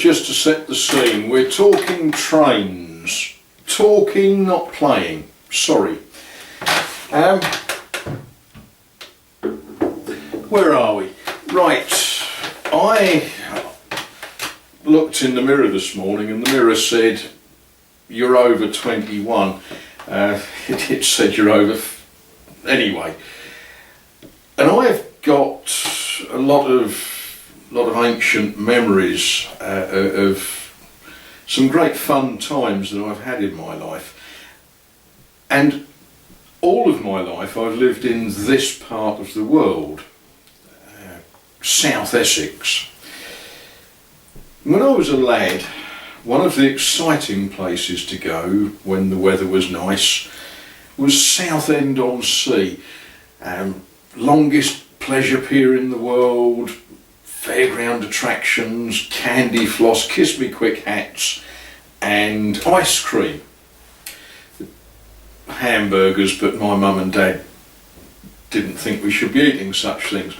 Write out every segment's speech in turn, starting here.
just to set the scene. We're talking trains. Talking, not playing. Sorry. Where are we? Right. I looked in the mirror this morning and the mirror said, you're over 21. It said you're over... Anyway. And I've got a lot of ancient memories of some great fun times that I've had in my life, and all of my life I've lived in this part of the world, South Essex. When I was a lad, one of the exciting places to go when the weather was nice was Southend-on-Sea. Longest pleasure pier in the world, fairground attractions, candy floss, kiss me quick hats, and ice cream. Hamburgers, but my mum and dad didn't think we should be eating such things.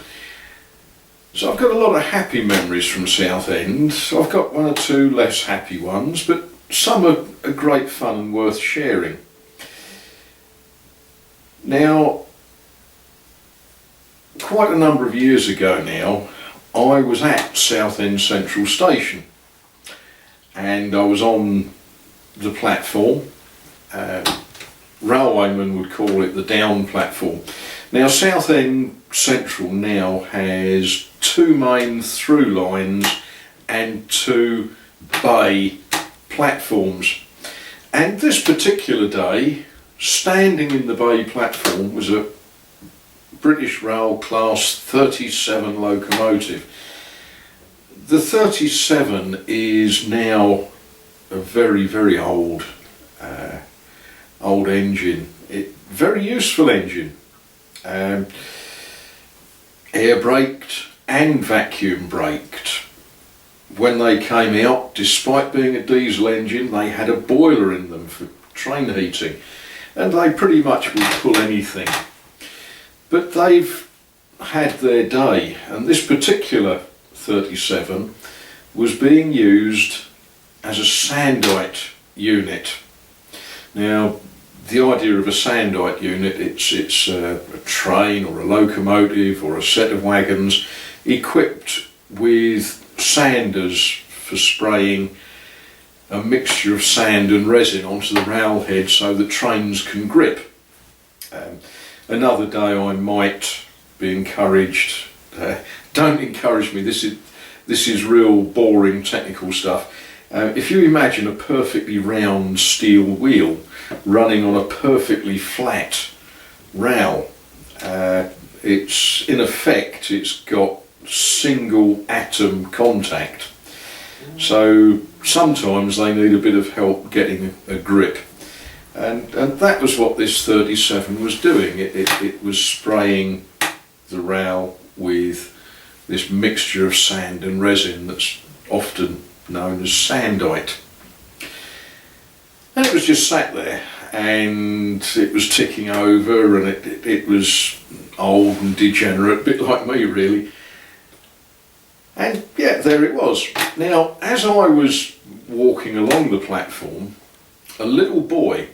So I've got a lot of happy memories from Southend. I've got one or two less happy ones, but some are great fun and worth sharing. Now, quite a number of years ago now, I was at Southend Central Station and I was on the platform. Railwaymen would call it the down platform. Now, Southend Central now has two main through lines and two bay platforms. And this particular day, standing in the bay platform was a British Rail Class 37 locomotive. The 37 is now a very, very old engine. Very useful engine. Air braked and vacuum braked. When they came out, despite being a diesel engine, they had a boiler in them for train heating, and they pretty much would pull anything. But they've had their day, and this particular 37 was being used as a sandite unit. Now, the idea of a sandite unit, it's a train or a locomotive or a set of wagons equipped with sanders for spraying a mixture of sand and resin onto the railhead so that trains can grip. Another day I might be encouraged, don't encourage me, this is real boring technical stuff. If you imagine a perfectly round steel wheel running on a perfectly flat rail, it's in effect, it's got single atom contact. So sometimes they need a bit of help getting a grip. And that was what this 37 was doing. It was spraying the rail with this mixture of sand and resin that's often known as sandite. And it was just sat there, and it was ticking over, and it was old and degenerate, a bit like me really. And yeah, there it was. Now, as I was walking along the platform, a little boy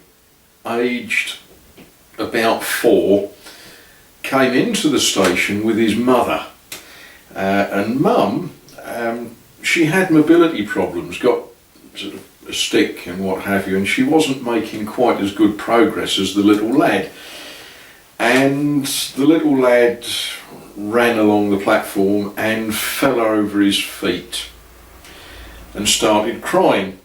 aged about 4 came into the station with his mother, and Mum, she had mobility problems, got sort of a stick and what have you, and she wasn't making quite as good progress as the little lad. And the little lad ran along the platform and fell over his feet and started crying.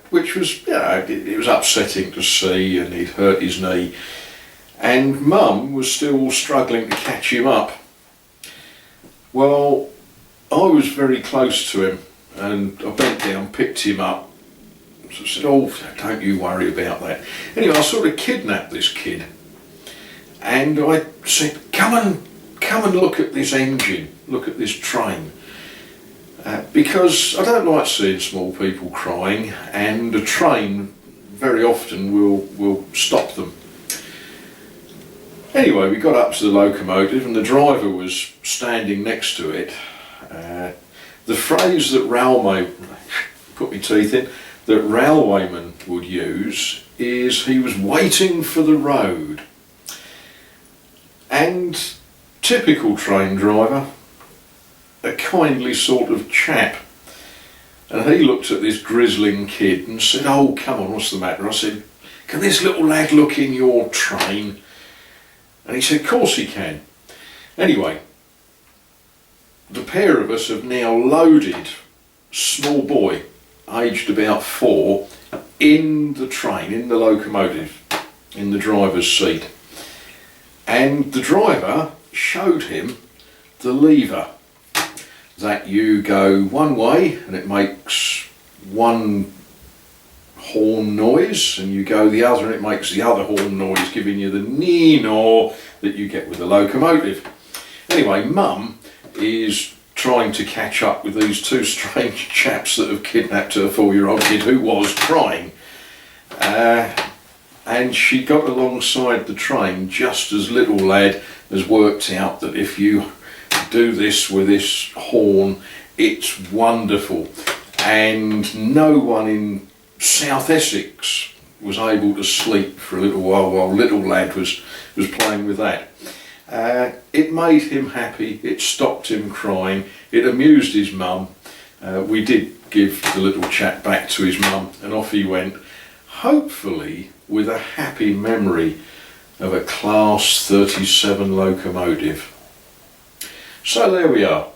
Which was, you know, it was upsetting to see, and he'd hurt his knee, and Mum was still struggling to catch him up. Well, I was very close to him, and I bent down, picked him up, so I said, oh, don't you worry about that. Anyway, I sort of kidnapped this kid, and I said, come and look at this engine, look at this train. Because I don't like seeing small people crying, and a train very often will stop them. Anyway, we got up to the locomotive and the driver was standing next to it. The phrase that put me teeth in, that railwaymen would use is he was waiting for the road. And typical train driver, a kindly sort of chap. And he looked at this grizzling kid and said, "Oh, come on, what's the matter?" I said, "Can this little lad look in your train?" And he said, "Of course he can." Anyway, the pair of us have now loaded small boy, aged about 4, in the train, in the locomotive, in the driver's seat. And the driver showed him the lever, that you go one way and it makes one horn noise, and you go the other and it makes the other horn noise, giving you the nee-naw that you get with the locomotive. Anyway, Mum is trying to catch up with these two strange chaps that have kidnapped her 4-year-old kid who was crying. And she got alongside the train just as little lad has worked out that if you do this with this horn, it's wonderful. And no one in South Essex was able to sleep for a little while little lad was playing with that. It made him happy, it stopped him crying, it amused his mum. We did give the little chap back to his mum and off he went, hopefully with a happy memory of a Class 37 locomotive. So there we are.